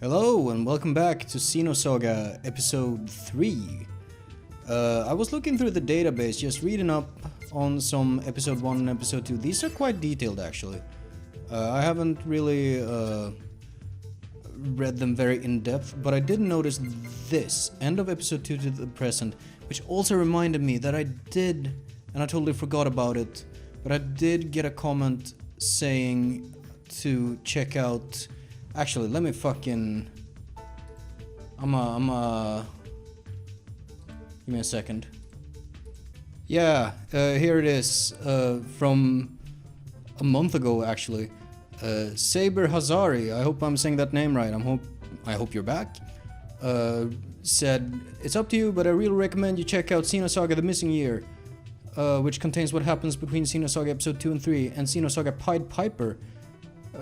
Hello and welcome back to Xenosaga episode 3. I was looking through the database, just reading up on some episode 1 and episode 2. These are quite detailed actually. I haven't really read them very in depth, but I did notice this, end of episode 2 to the present, which also reminded me that I did, and I totally forgot about it, but I did get a comment saying to check out. Actually, let me fucking. Give me a second. Yeah, here it is. From a month ago, actually. Saber Hazari. I hope I'm saying that name right. I hope you're back. Said it's up to you, but I really recommend you check out Xenosaga: The Missing Year, which contains what happens between Xenosaga episode 2 and 3, and Xenosaga Pied Piper,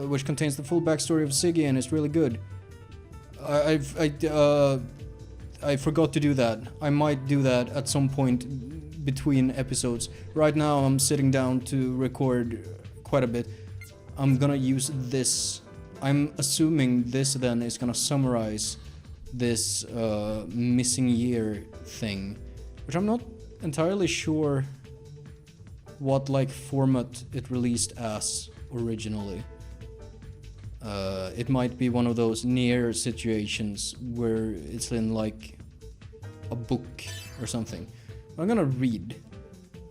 which contains the full backstory of Siggy and is really good. I forgot to do that. I might do that at some point between episodes. Right now I'm sitting down to record quite a bit. I'm gonna use this. I'm assuming this then is gonna summarize this missing year thing, which I'm not entirely sure what like format it released as originally. It might be one of those near situations where it's in like a book or something. I'm gonna read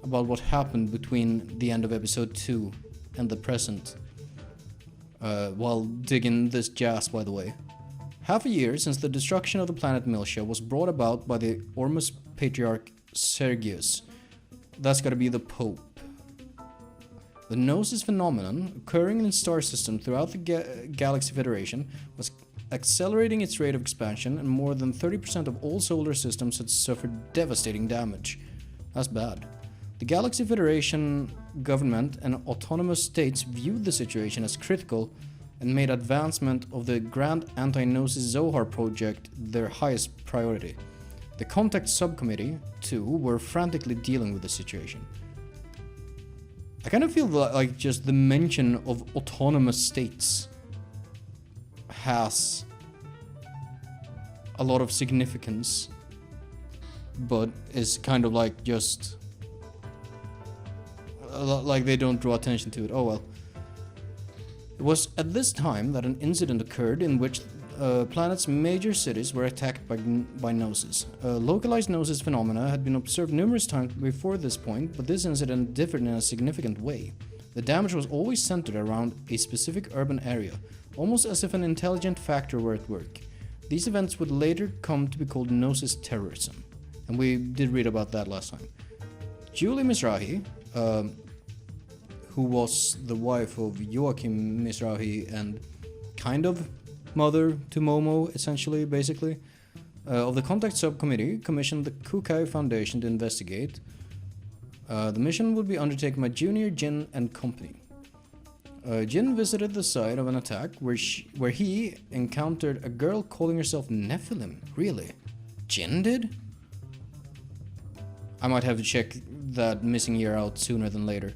about what happened between the end of episode 2 and the present, while digging this jazz, by the way. Half a year since the destruction of the planet Miltia was brought about by the Ormus Patriarch Sergius. That's gotta be the Pope. The Gnosis phenomenon, occurring in the star system throughout the Galaxy Federation, was accelerating its rate of expansion, and more than 30% of all solar systems had suffered devastating damage. That's bad. The Galaxy Federation government and autonomous states viewed the situation as critical and made advancement of the Grand Anti-Gnosis Zohar project their highest priority. The Contact Subcommittee, too, were frantically dealing with the situation. I kind of feel like just the mention of autonomous states has a lot of significance, but is kind of like just like they don't draw attention to it. Oh well. It was at this time that an incident occurred in which planet's major cities were attacked by Gnosis. Localized Gnosis phenomena had been observed numerous times before this point, but this incident differed in a significant way. The damage was always centered around a specific urban area, almost as if an intelligent factor were at work. These events would later come to be called Gnosis terrorism, and we did read about that last time. Julie Mizrahi, who was the wife of Joachim Mizrahi and kind of mother to Momo, essentially, basically, of the Contact Subcommittee, commissioned the Kukai Foundation to investigate. The mission would be undertaken by Junior, Jin, and company. Jin visited the site of an attack where he encountered a girl calling herself Nephilim. Really? Jin did? I might have to check that missing year out sooner than later.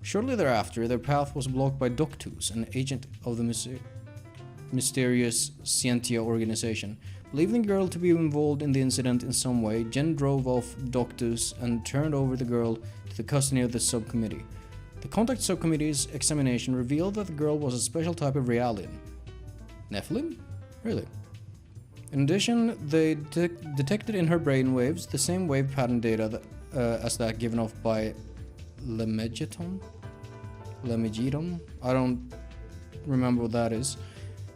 Shortly thereafter, their path was blocked by Doctus, an agent of the mysterious Scientia organization. Believing the girl to be involved in the incident in some way, Jen drove off Doctus and turned over the girl to the custody of the subcommittee. The Contact Subcommittee's examination revealed that the girl was a special type of Realian. Nephilim? Really? In addition, they detected in her brainwaves the same wave pattern data as that given off by Lemegeton? I don't remember what that is.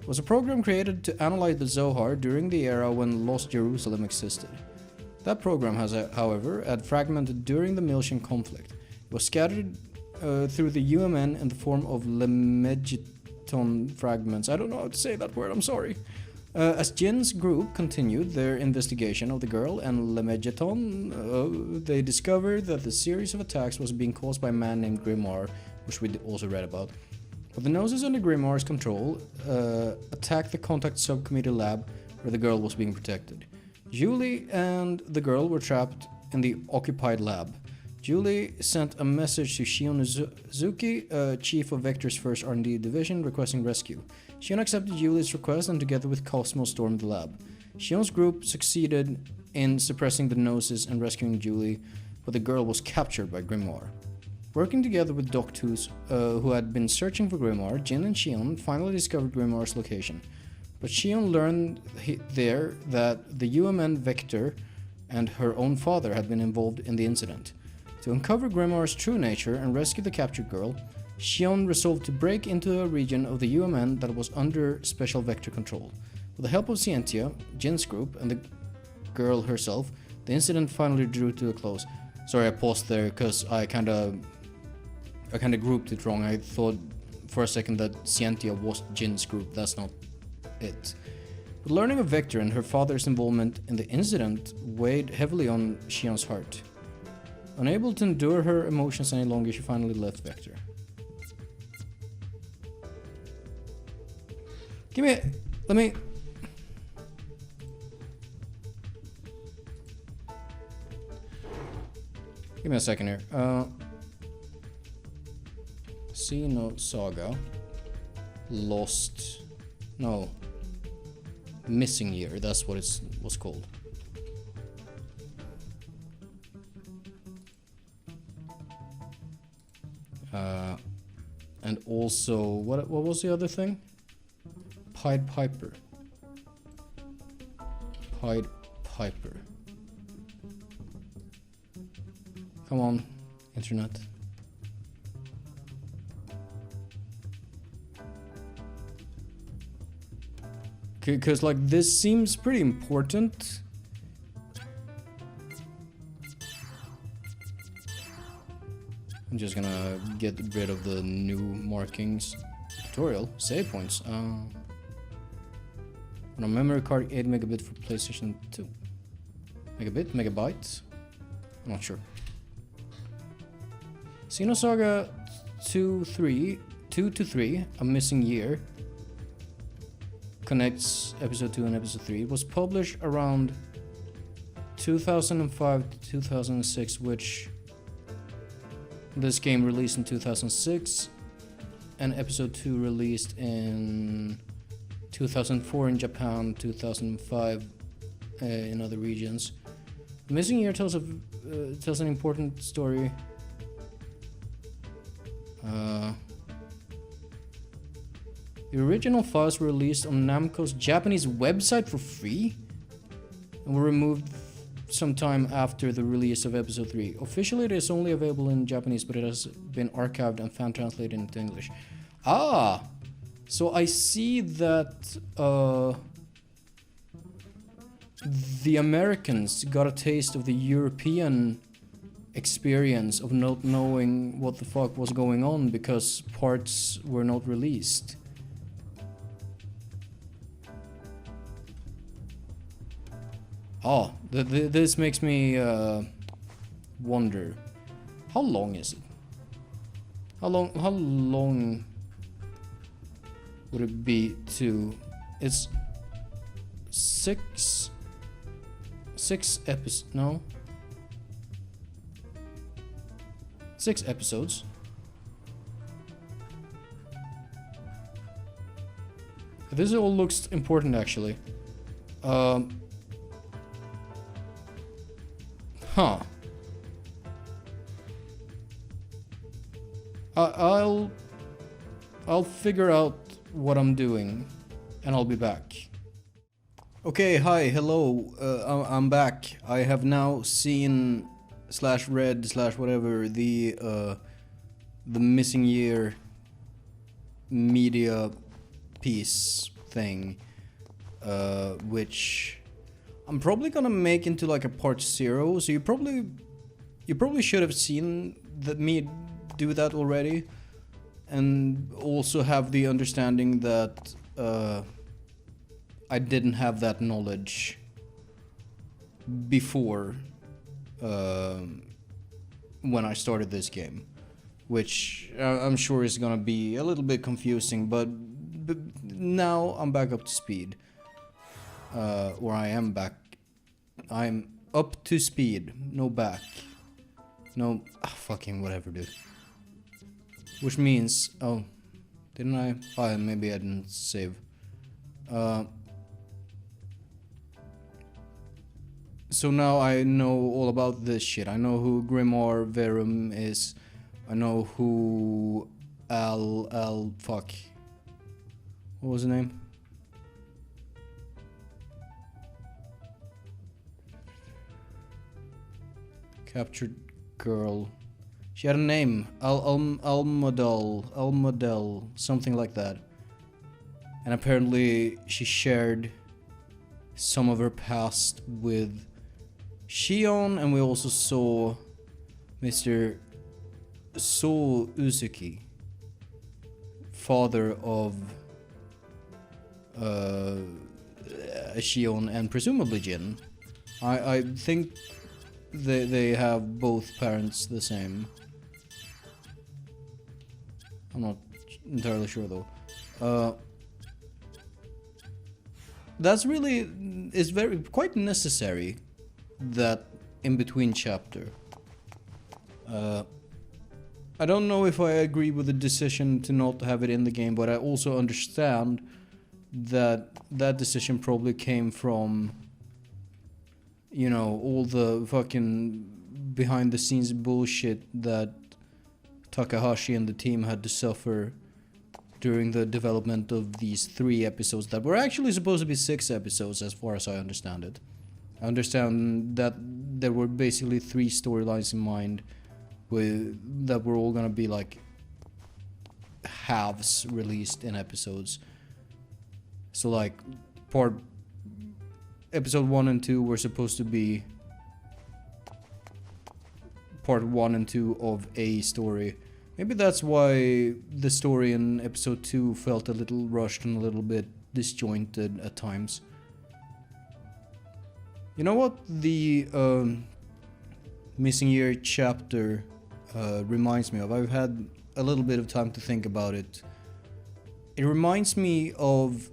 It was a program created to analyze the Zohar during the era when Lost Jerusalem existed. That program has, however, had fragmented during the Miltian conflict. It was scattered through the UMN in the form of Lemegeton fragments. I don't know how to say that word, I'm sorry. As Jin's group continued their investigation of the girl and Lemegeton, they discovered that the series of attacks was being caused by a man named Grimoire, which we also read about. But the Gnosis under Grimoire's control attacked the Contact Subcommittee lab where the girl was being protected. Julie and the girl were trapped in the occupied lab. Julie sent a message to Shionozuki, chief of Vector's first R&D division, requesting rescue. Shion accepted Julie's request and together with Cosmo stormed the lab. Shion's group succeeded in suppressing the Gnosis and rescuing Julie, but the girl was captured by Grimoire. Working together with Doctus, who had been searching for Grimoire, Jin and Shion finally discovered Grimoire's location. But Shion learned there that the UMN Vector and her own father had been involved in the incident. To uncover Grimoire's true nature and rescue the captured girl, Shion resolved to break into a region of the UMN that was under special Vector control. With the help of Scientia, Jin's group, and the girl herself, the incident finally drew to a close. Sorry, I paused there because I kinda grouped it wrong. I thought for a second that Scientia was Jin's group. That's not it. But learning of Vector and her father's involvement in the incident weighed heavily on Shion's heart. Unable to endure her emotions any longer, she finally left Vector. Let me... Give me a second here. Xenosaga. Lost... No. Missing Year, that's what it was called. And also, what was the other thing? Pied Piper. Pied Piper. Come on, internet. Because, like, this seems pretty important. I'm just gonna get rid of the new markings. Tutorial, save points. On a memory card, 8 megabit for PlayStation 2. Megabit? Megabyte? I'm not sure. Xenosaga 2 to 3, A Missing Year, connects episode 2 and episode 3. It was published around 2005 to 2006, which this game released in 2006, and episode 2 released in 2004 in Japan, 2005 in other regions. Missing Year tells an important story. The original files were released on Namco's Japanese website for free and were removed sometime after the release of episode 3. Officially it is only available in Japanese, but it has been archived and fan translated into English. Ah! So I see that the Americans got a taste of the European experience of not knowing what the fuck was going on because parts were not released. Oh, this makes me wonder. How long is it? How long would it be to... It's six episodes, no? 6 episodes. This all looks important, actually. Huh. I'll figure out what I'm doing, and I'll be back. Okay, hi, hello. I'm back. I have now seen /read /whatever the Missing Year media piece thing, which I'm probably gonna make into like a part 0. So you probably should have seen me do that already, and also have the understanding that I didn't have that knowledge before when I started this game, which I'm sure is gonna be a little bit confusing, but now I'm back up to speed. Or I'm up to speed, no back. No, fucking whatever, dude. Which means, oh, didn't I? Oh, maybe I didn't save. So now I know all about this shit. I know who Grimoire Verum is. I know who fuck. What was the name? Captured girl. She had a name. Almadel, something like that. And apparently she shared some of her past with Shion, and we also saw Mr. So Uzuki, father of Shion and presumably Jin. I think they have both parents the same. I'm not entirely sure though. That's really is very quite necessary, that in between chapter. I don't know if I agree with the decision to not have it in the game, but I also understand that that decision probably came from, you know, all the fucking behind the scenes bullshit that Takahashi and the team had to suffer during the development of these 3 episodes that were actually supposed to be 6 episodes as far as I understand it. I understand that there were basically 3 storylines in mind that were all gonna be like halves released in episodes. So like episode 1 and 2 were supposed to be part 1 and 2 of a story. Maybe that's why the story in episode 2 felt a little rushed and a little bit disjointed at times. You know what the missing year chapter reminds me of? I've had a little bit of time to think about it. It reminds me of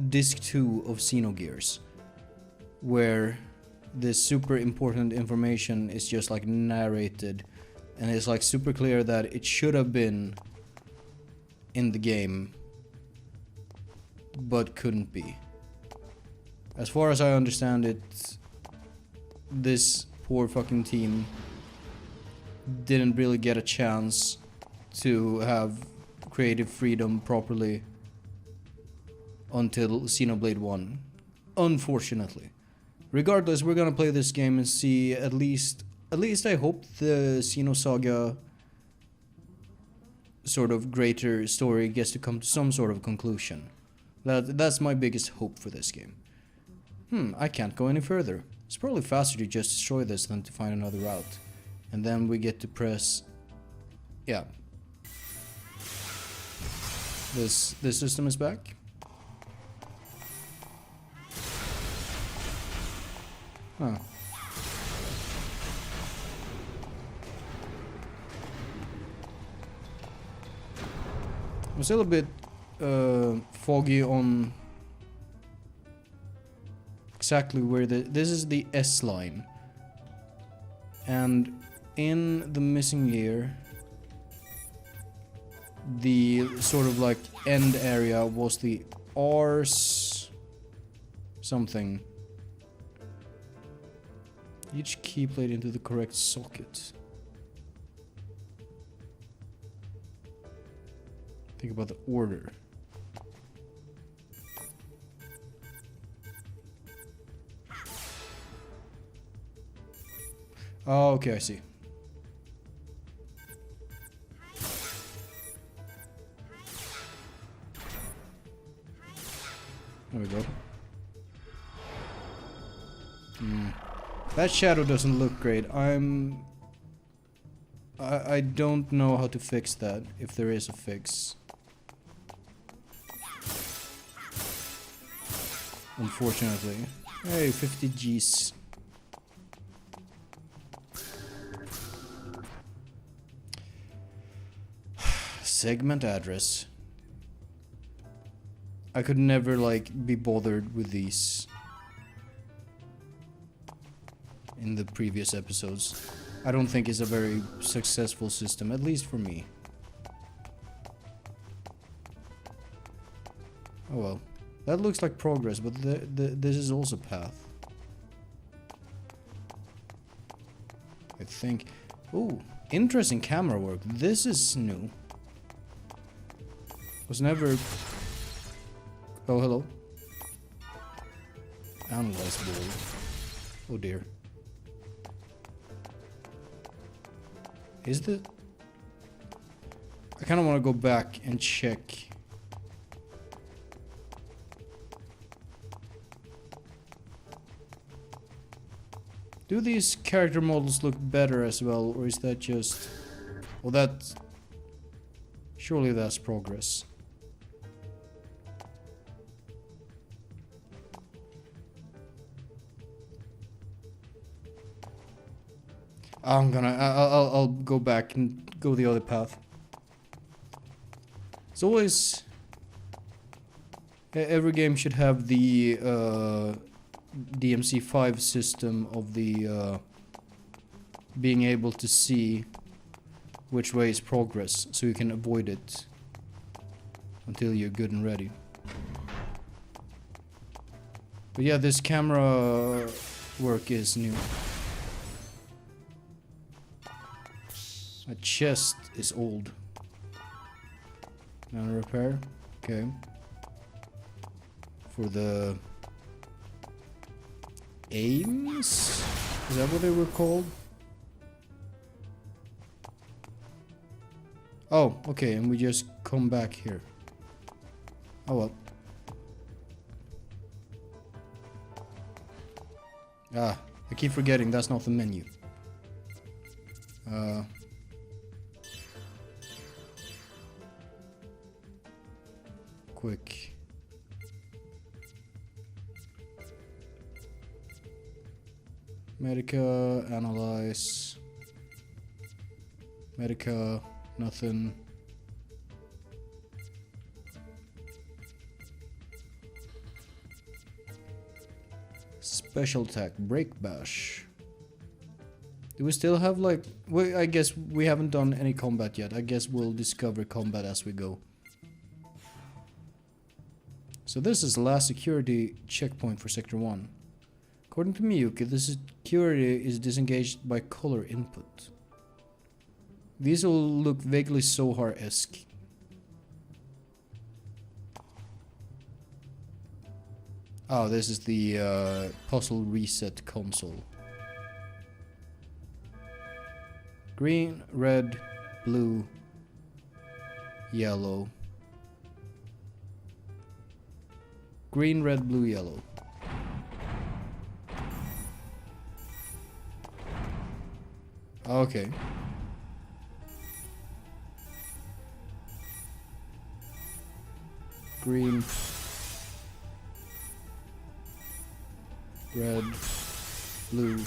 disc 2 of Xenogears, where this super important information is just like narrated, and it's like super clear that it should have been in the game but couldn't be. As far as I understand it, this poor fucking team didn't really get a chance to have creative freedom properly until Xenoblade 1, unfortunately. Regardless, we're gonna play this game and see at least I hope the Xenosaga sort of greater story gets to come to some sort of conclusion. That's my biggest hope for this game. I can't go any further. It's probably faster to just destroy this than to find another route. And then we get to press... Yeah. This system is back. Huh. I'm still a bit foggy on exactly where this is the S line, and in the missing year the sort of like end area was the R's something. Each key played into the correct socket. Think about the order. Oh, okay, I see. There we go. That shadow doesn't look great. I don't know how to fix that, if there is a fix. Unfortunately. Hey, 50 Gs. Segment address. I could never, like, be bothered with these in the previous episodes. I don't think it's a very successful system, at least for me. Oh well. That looks like progress, but this is also path. I think... Ooh, interesting camera work. This is new. Was never... Oh, hello. Analyze ball. Oh dear. Is the... I kind of want to go back and check. Do these character models look better as well, or is that just... Well, that... Surely that's progress. I'll go back and go the other path. It's always... Every game should have the DMC5 system of the being able to see which way is progress, so you can avoid it until you're good and ready. But yeah, this camera work is new. My chest is old. Now repair. Okay. For the aims? Is that what they were called? Oh, okay, and we just come back here. Oh well. Ah, I keep forgetting that's not the menu. Quick. Medica, analyze. Medica, nothing. Special attack, break bash. Do we still have like... Well, I guess we haven't done any combat yet. I guess we'll discover combat as we go. So this is the last security checkpoint for Sector 1. According to Miyuki, the security is disengaged by color input. These will look vaguely Sohar-esque. Oh, this is the puzzle reset console. Green, red, blue, yellow. Green, red, blue, yellow. Okay. Green. Red. Blue.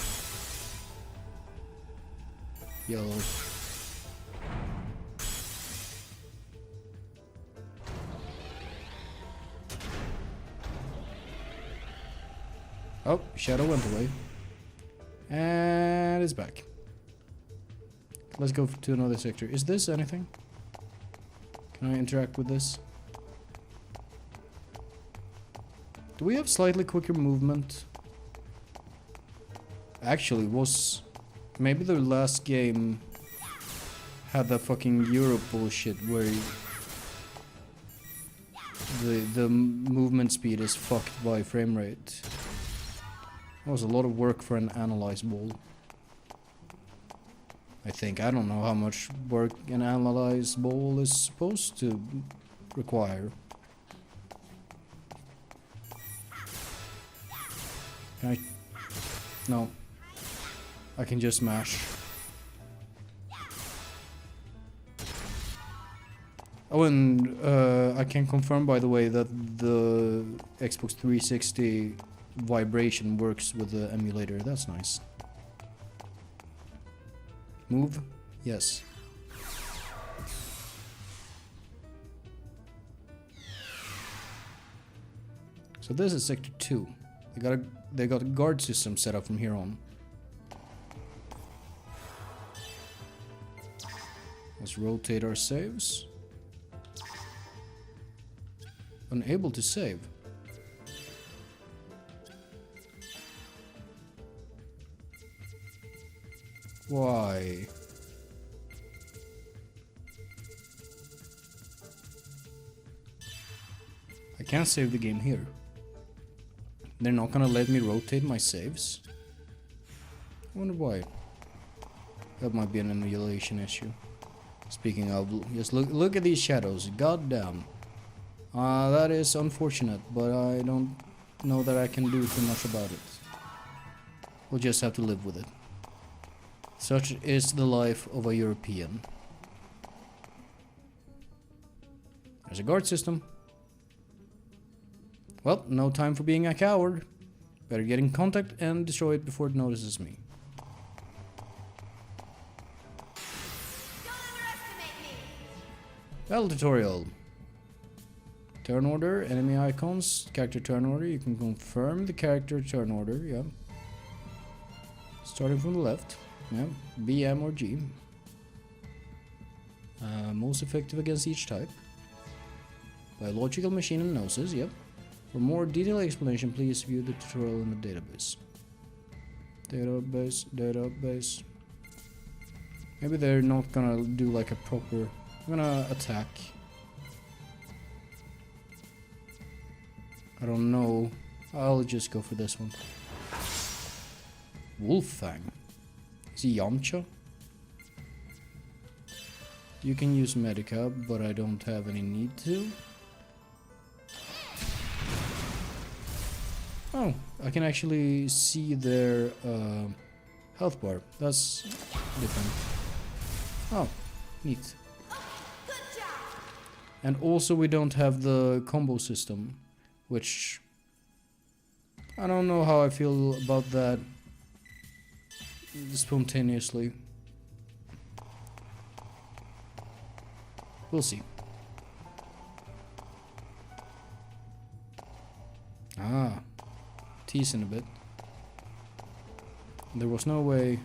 Yellow. Oh, shadow went away. And it's back. Let's go to another sector. Is this anything? Can I interact with this? Do we have slightly quicker movement? Actually, was... Maybe the last game had that fucking Europe bullshit where the movement speed is fucked by frame rate. That was a lot of work for an analyze ball. I think. I don't know how much work an analyze ball is supposed to require. Can I... No. I can just smash. Oh, and I can confirm, by the way, that the Xbox 360 vibration works with the emulator. That's nice. Move? Yes. So this is Sector 2. They got a guard system set up from here on. Let's rotate our saves. Unable to save. Why? I can't save the game here. They're not gonna let me rotate my saves? I wonder why. That might be an emulation issue. Speaking of, just look at these shadows. God damn. That is unfortunate, but I don't know that I can do too much about it. We'll just have to live with it. Such is the life of a European. There's a guard system. Well, no time for being a coward. Better get in contact and destroy it before it notices me. Don't underestimate me. Battle tutorial. Turn order, enemy icons, character turn order. You can confirm the character turn order, yeah. Starting from the left, yeah. B, M, or G. Most effective against each type. Biological machine and noses, yep. For more detailed explanation, please view the tutorial in the database. Database. Maybe they're not gonna do like a proper... I'm gonna attack. I don't know. I'll just go for this one. Wolffang. Is he Yamcha? You can use Medica, but I don't have any need to. Oh, I can actually see their health bar. That's different. Oh, neat. Good job. And also we don't have the combo system, which I don't know how I feel about that spontaneously. We'll see. Ah, teasing a bit. There was no way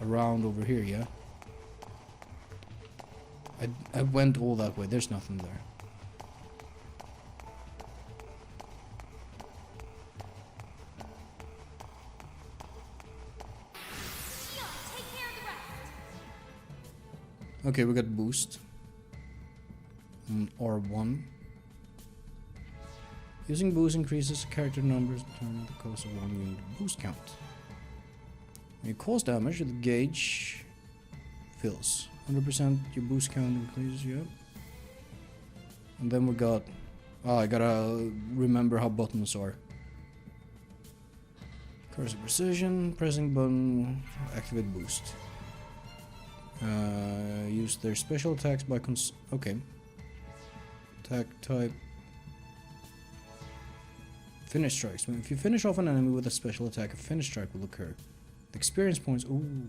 around over here, yeah? I went all that way, there's nothing there. Okay, we got boost. R1. Using boost increases character numbers, determining the cost of 1 unit boost count. When you cause damage, the gauge fills. 100% your boost count increases, yeah. And then we got... Oh, I gotta remember how buttons are. Cursor precision, pressing button, activate boost. Use their special attacks by okay. Attack type. Finish strikes. If you finish off an enemy with a special attack, a finish strike will occur. The experience points. Ooh.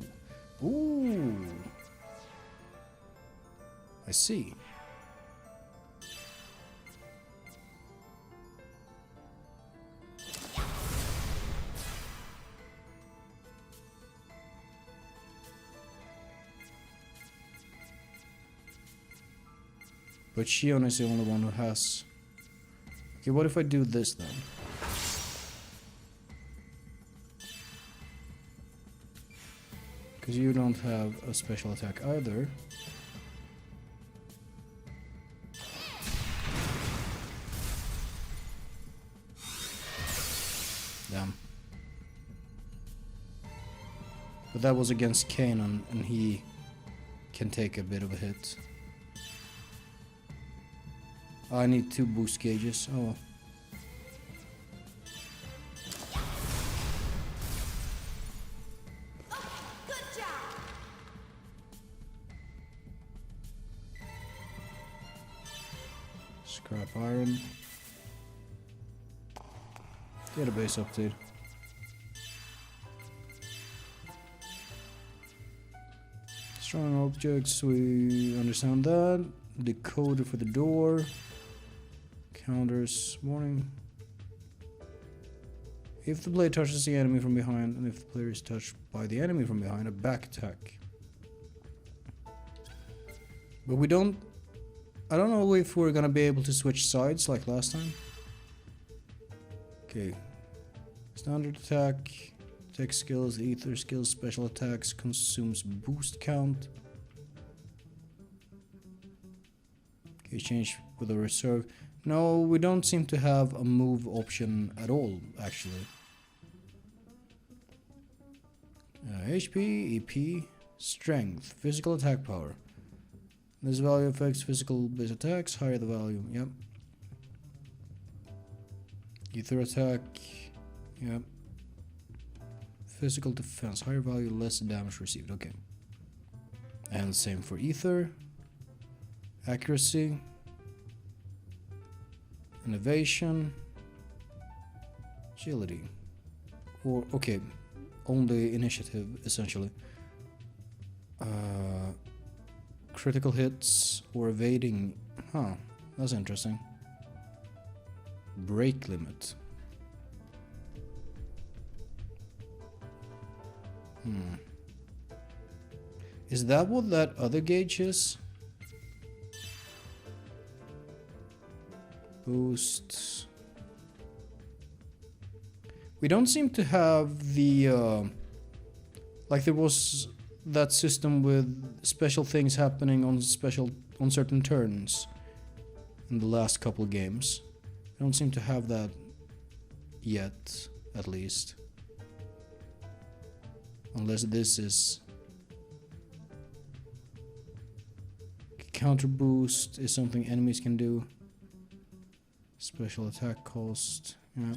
Ooh. I see. But Shion is the only one who has... Okay, what if I do this then? Because you don't have a special attack either. Damn. But that was against Kanan, and he can take a bit of a hit. I need 2 boost gauges. Oh. Good job. Scrap iron. Database update. Strong objects, we understand that. Decoder for the door. Counters, warning. If the blade touches the enemy from behind, and if the player is touched by the enemy from behind, a back attack. But we don't... I don't know if we're gonna be able to switch sides like last time. Okay. Standard attack, tech skills, ether skills, special attacks, consumes boost count. Okay, change with a reserve. No, we don't seem to have a move option at all, actually. HP, EP, strength, physical attack power. This value affects physical base attacks, higher the value, yep. Ether attack, yep. Physical defense, higher value, less damage received, okay. And same for ether. Accuracy. Innovation. Agility. Or, okay, only initiative, essentially. Critical hits or evading. Huh, that's interesting. Break limit. Is that what that other gauge is? Boost. We don't seem to have the like there was that system with special things happening on certain turns in the last couple games. We don't seem to have that yet, at least. Unless this is counter boost is something enemies can do. Special attack cost, yeah.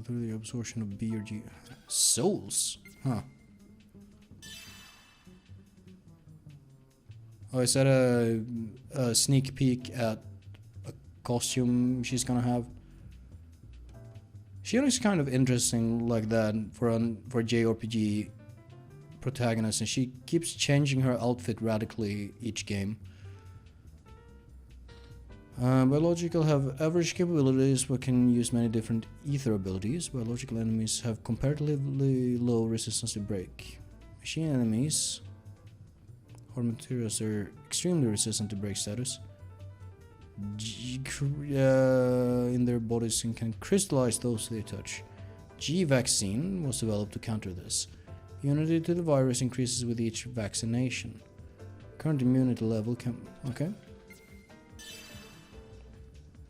Through the absorption of B or G. Souls? Huh. Oh, is that a sneak peek at a costume she's gonna have? She looks kind of interesting like that for a JRPG protagonist, and she keeps changing her outfit radically each game. Biological have average capabilities but can use many different ether abilities. Biological enemies have comparatively low resistance to break. Machine enemies, hard materials, are extremely resistant to break status. In their bodies and can crystallize those they touch. G vaccine was developed to counter this. Immunity to the virus increases with each vaccination. Current immunity level can... okay.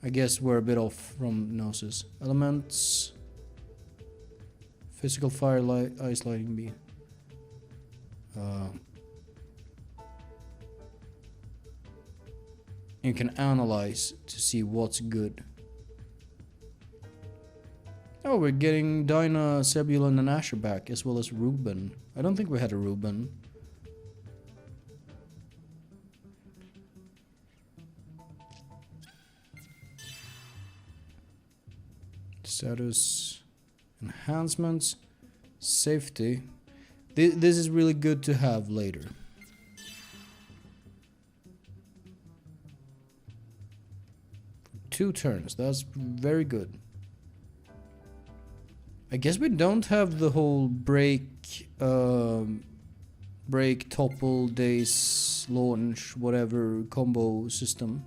I guess we're a bit off from Gnosis. Elements. Physical fire, ice, lighting, B. You can analyze to see what's good. Oh, we're getting Dinah, Sebulon, and Asher back, as well as Ruben. I don't think we had a Ruben. Status enhancements, safety. This is really good to have later. Two turns, that's very good. I guess we don't have the whole break, topple, days, launch, whatever combo system.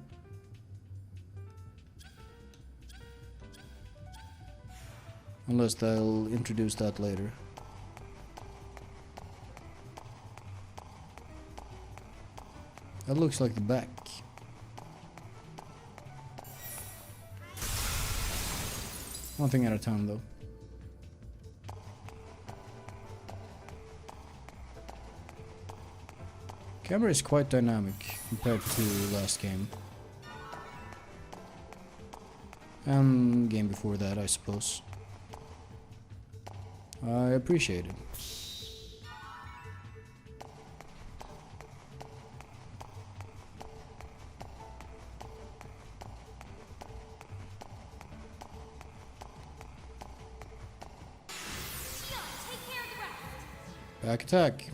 Unless they'll introduce that later. That looks like the back. One thing at a time, though. Camera is quite dynamic compared to last game. And game before that, I suppose. I appreciate it. Back attack.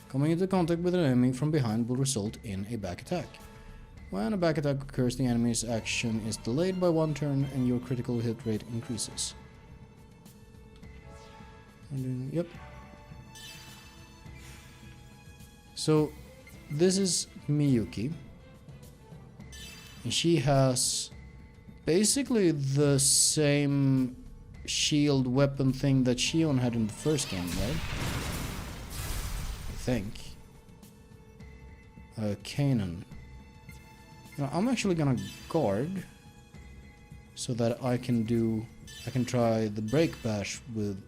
Coming into contact with an enemy from behind will result in a back attack. When a back attack occurs, the enemy's action is delayed by one turn and your critical hit rate increases. Yep. So this is Miyuki. And she has basically the same shield weapon thing that Shion had in the first game, right? I think. Kanan. Now, I'm actually gonna guard so that I can try the break bash with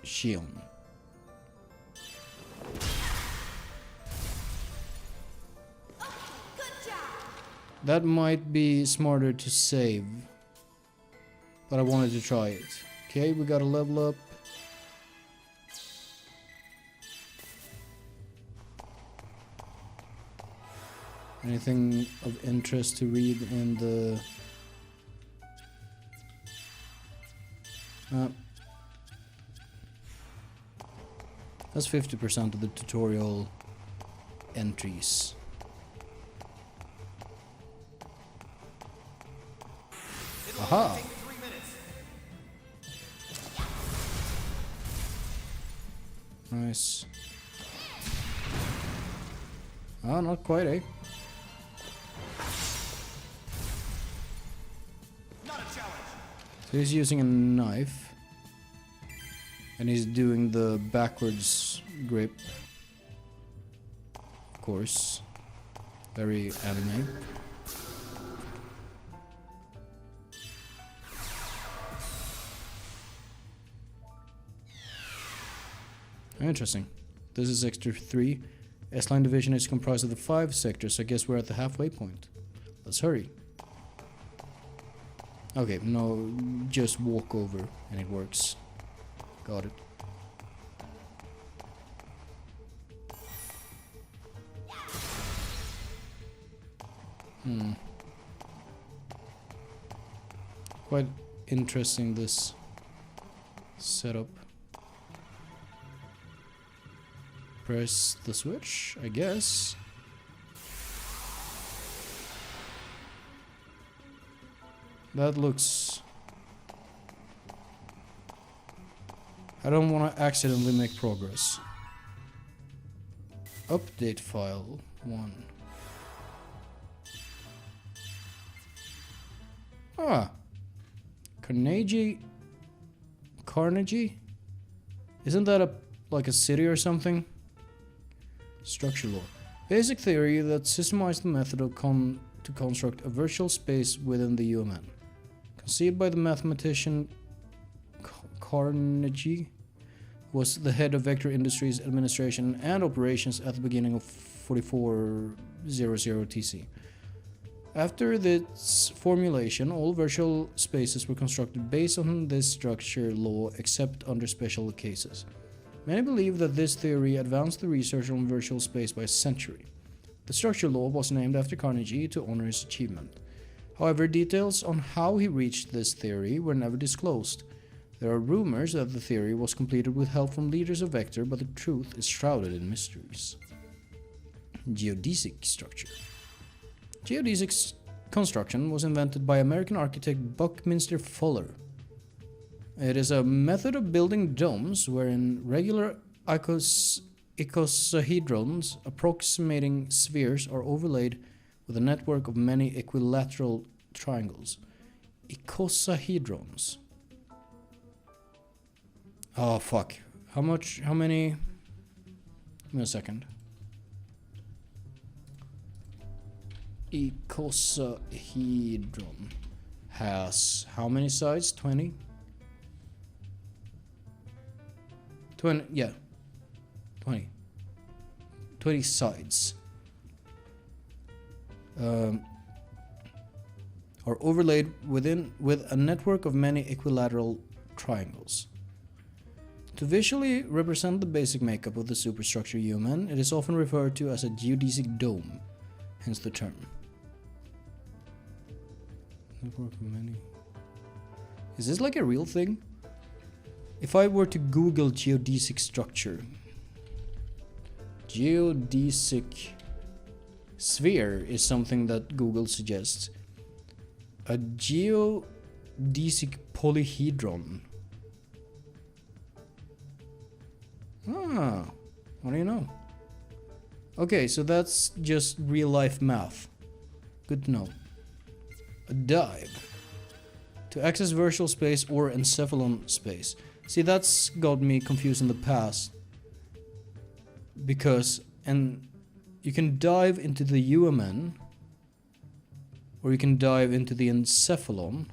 Shion. That might be smarter to save, but I wanted to try it. Okay, we gotta level up. Anything of interest to read in the... That's 50% of the tutorial entries. Aha! Nice. Ah, not quite, eh? So he's using a knife. And he's doing the backwards grip. Of course. Very anime. Interesting. This is Sector 3. S-Line Division is comprised of the 5 sectors, so I guess we're at the halfway point. Let's hurry. Okay, no, just walk over and it works. Got it. Quite interesting, this setup. Press the switch, I guess. That looks... I don't want to accidentally make progress. Update file 1. Ah. Carnegie? Isn't that like a city or something? Structure law. Basic theory that systemized the method of to construct a virtual space within the UMN. Conceived by the mathematician Carnegie, was the head of Vector Industries Administration and Operations at the beginning of 4400 TC. After this formulation, all virtual spaces were constructed based on this structure law except under special cases. Many believe that this theory advanced the research on virtual space by a century. The structure law was named after Carnegie to honor his achievement. However, details on how he reached this theory were never disclosed. There are rumors that the theory was completed with help from leaders of Vector, but the truth is shrouded in mysteries. Geodesic structure. Geodesic construction was invented by American architect Buckminster Fuller. It is a method of building domes wherein regular icosahedrons approximating spheres are overlaid with a network of many equilateral triangles. Icosahedrons. Oh fuck. How many? Give me a second. Icosahedron has how many sides? 20? 20, yeah. 20. 20 sides. Are overlaid with a network of many equilateral triangles. To visually represent the basic makeup of the superstructure UMN, it is often referred to as a geodesic dome, hence the term. Network of many. Is this like a real thing? If I were to Google geodesic structure, geodesic sphere is something that Google suggests. A geodesic polyhedron. Ah, what do you know? Okay, so that's just real life math. Good to know. A dive. To access virtual space or encephalon space. See, that's got me confused in the past. Because, and you can dive into the UMN, or you can dive into the encephalon.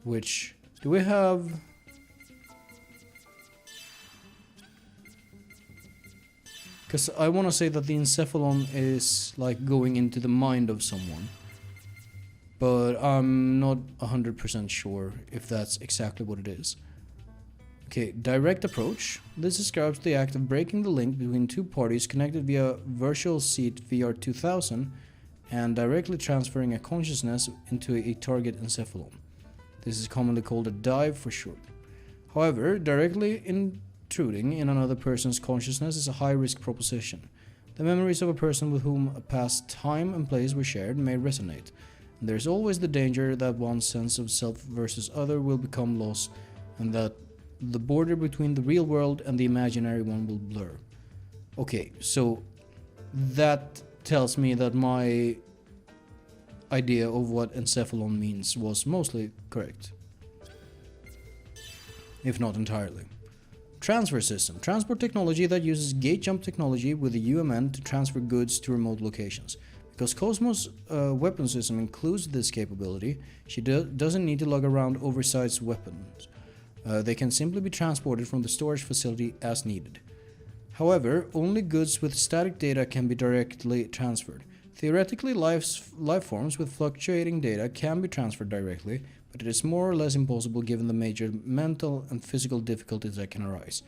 Which, do we have... Because I want to say that the encephalon is like going into the mind of someone. But I'm not 100% sure if that's exactly what it is. Okay, direct approach. This describes the act of breaking the link between two parties connected via virtual seat VR2000 and directly transferring a consciousness into a target encephalon. This is commonly called a dive for short. However, directly intruding in another person's consciousness is a high-risk proposition. The memories of a person with whom a past time and place were shared may resonate. And there is always the danger that one's sense of self versus other will become lost, and that the border between the real world and the imaginary one will blur. Okay, so that tells me that my idea of what encephalon means was mostly correct. If not entirely. Transfer system. Transport technology that uses gate jump technology with the UMN to transfer goods to remote locations. Because Cosmos' weapon system includes this capability, she doesn't need to lug around oversized weapons. They can simply be transported from the storage facility as needed. However, only goods with static data can be directly transferred. Theoretically, life forms with fluctuating data can be transferred directly, but it is more or less impossible given the major mental and physical difficulties that can arise.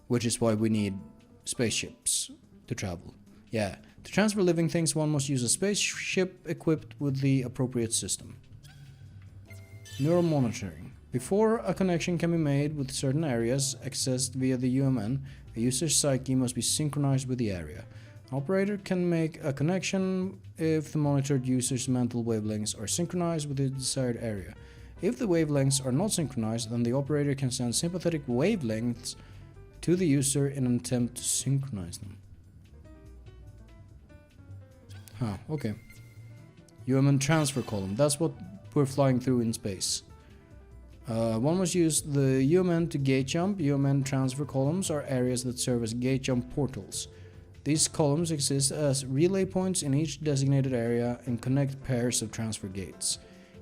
Which is why we need spaceships to travel. Yeah, to transfer living things one must use a spaceship equipped with the appropriate system. Neural monitoring. Before a connection can be made with certain areas accessed via the UMN, a user's psyche must be synchronized with the area. An operator can make a connection if the monitored user's mental wavelengths are synchronized with the desired area. If the wavelengths are not synchronized, then the operator can send sympathetic wavelengths to the user in an attempt to synchronize them. Huh, okay. UMN transfer column, that's what we're flying through in space. One must use the UMN to gate jump. UMN transfer columns are areas that serve as gate jump portals. These columns exist as relay points in each designated area and connect pairs of transfer gates.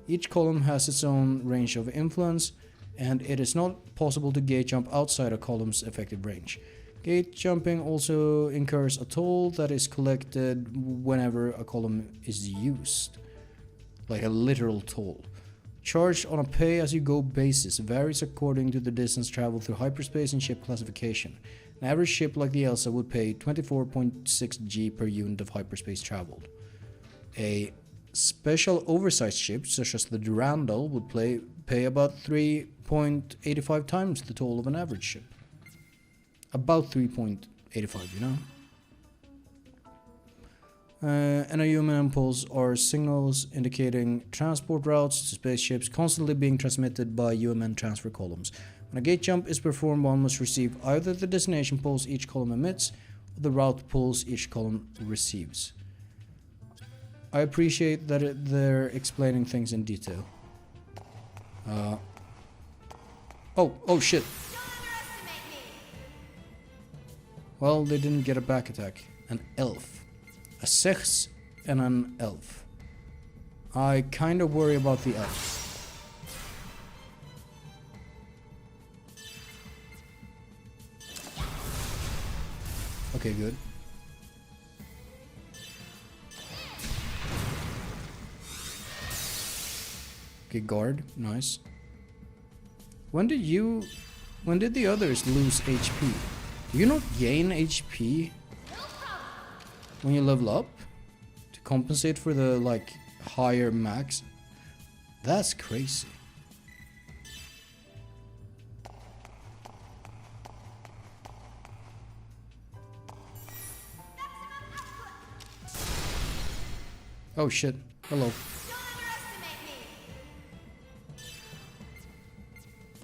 Each column has its own range of influence, and it is not possible to gate jump outside a column's effective range. Gate jumping also incurs a toll that is collected whenever a column is used. Like a literal toll. Charged on a pay-as-you-go basis, varies according to the distance traveled through hyperspace and ship classification. An average ship like the Elsa would pay 24.6 G per unit of hyperspace traveled. A special oversized ship, such as the Durandal, would pay about 3.85 times the toll of an average ship. About 3.85, you know? And UMN impulse are signals indicating transport routes to spaceships constantly being transmitted by UMN transfer columns. When a gate jump is performed, one must receive either the destination pulse each column emits or the route pulse each column receives. I appreciate that they're explaining things in detail. Oh shit. Don't underestimate me. Well, they didn't get a back attack. An elf. A sex and an elf. I kinda worry about the elf. Okay, good. Okay, guard. Nice. When did the others lose HP? Do you not gain HP when you level up to compensate for the like higher max? That's crazy. Oh shit. Hello. Don't underestimate me.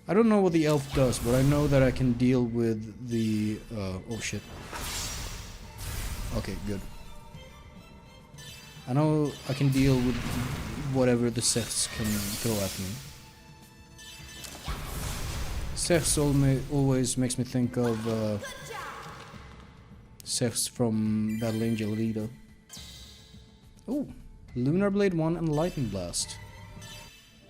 I don't know what the elf does, but I know that I can deal with the... oh shit. Okay, good. I know I can deal with whatever the sets can throw at me. Sets always makes me think of Sets from Battle Angel Alita. Oh, Lunar Blade 1 and Lightning Blast.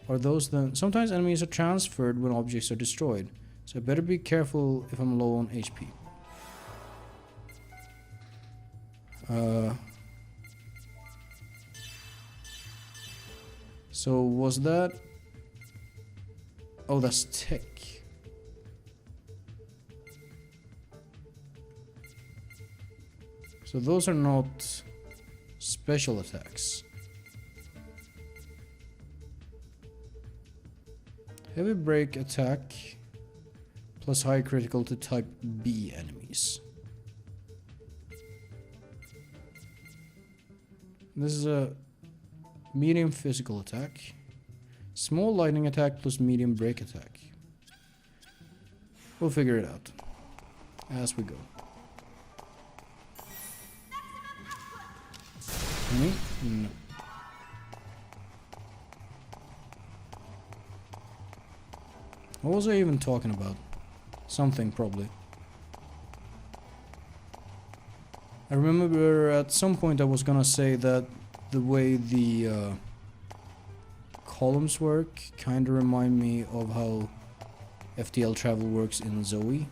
Are those the... Sometimes enemies are transferred when objects are destroyed, so I better be careful if I'm low on HP. So was that... Oh, that's tech. So those are not special attacks. Heavy break attack plus high critical to type B enemies. This is a medium physical attack. Small lightning attack plus medium break attack. We'll figure it out as we go. Me? No. What was I even talking about? Something, probably. I remember at some point I was gonna say that the way the columns work kinda remind me of how FTL travel works in Zoe,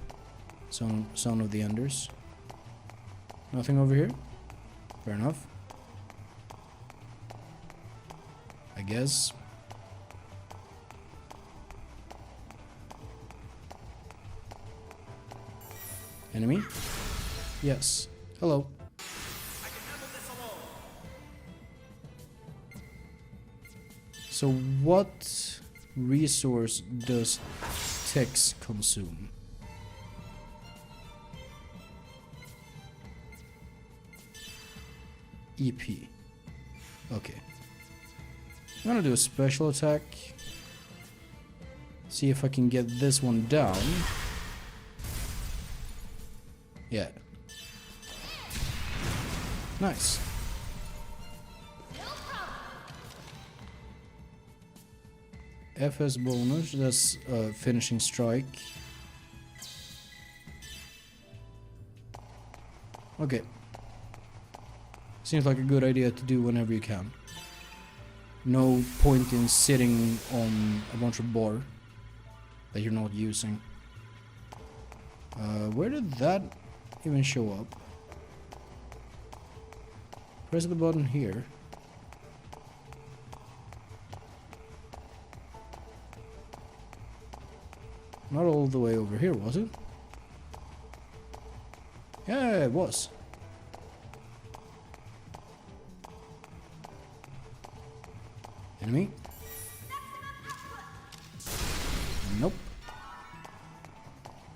Son of the Enders. Nothing over here? Fair enough. I guess. Enemy? Yes. Hello. I can handle this alone. So what resource does Tex consume? EP. Okay. I'm gonna do a special attack. See if I can get this one down. Yeah. Nice. FS bonus, that's finishing strike. Okay. Seems like a good idea to do whenever you can. No point in sitting on a bunch of bar that you're not using. Where did that even show up? Press the button here. Not all the way over here, was it? Yeah, it was. Enemy? Nope.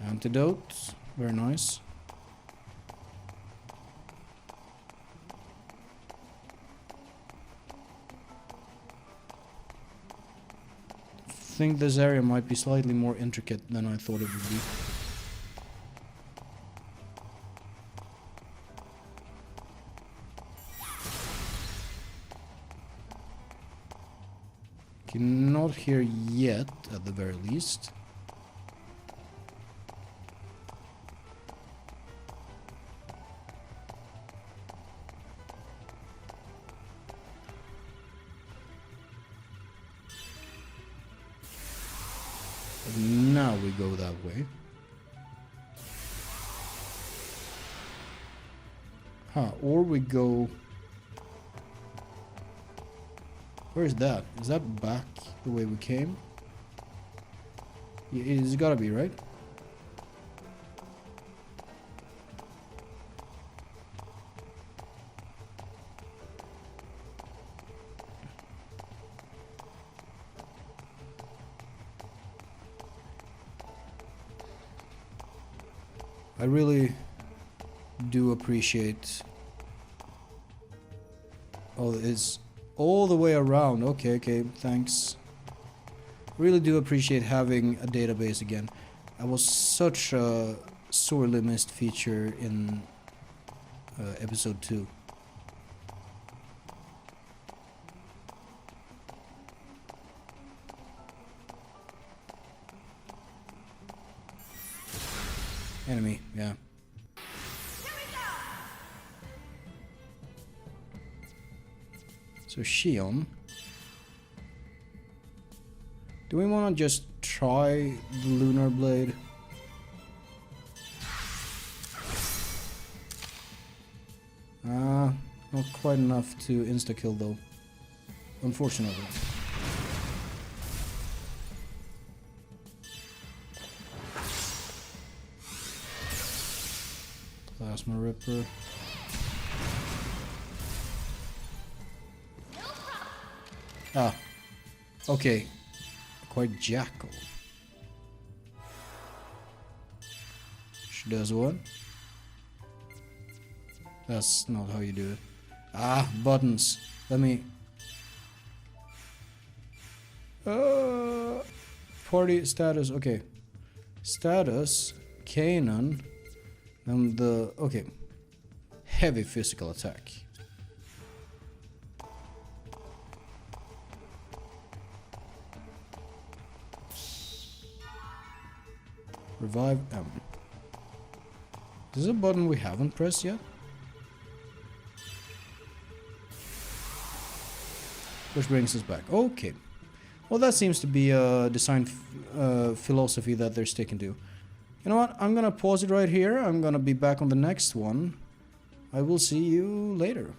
Antidote. Very nice. I think this area might be slightly more intricate than I thought it would be. Okay, not here yet, at the very least. But now we go that way. Huh, or we go... Where is that? Is that back the way we came? Yeah, it's gotta be, right? I really do appreciate... Oh, it's all the way around. Okay, okay, thanks. Really do appreciate having a database again. That was such a sorely missed feature in episode 2. Enemy, yeah. So Shion. Do we want to just try the Lunar Blade? Not quite enough to insta-kill though. Unfortunately. Plasma Ripper. Ah. Okay. Quite Jackal. She does what? That's not how you do it. Ah, buttons. Let me... party status, okay. Status, Kanan, and the... okay. Heavy physical attack. Revive M. Is this a button we haven't pressed yet? Which brings us back. Okay. Well, that seems to be a design philosophy that they're sticking to. You know what? I'm gonna pause it right here. I'm gonna be back on the next one. I will see you later.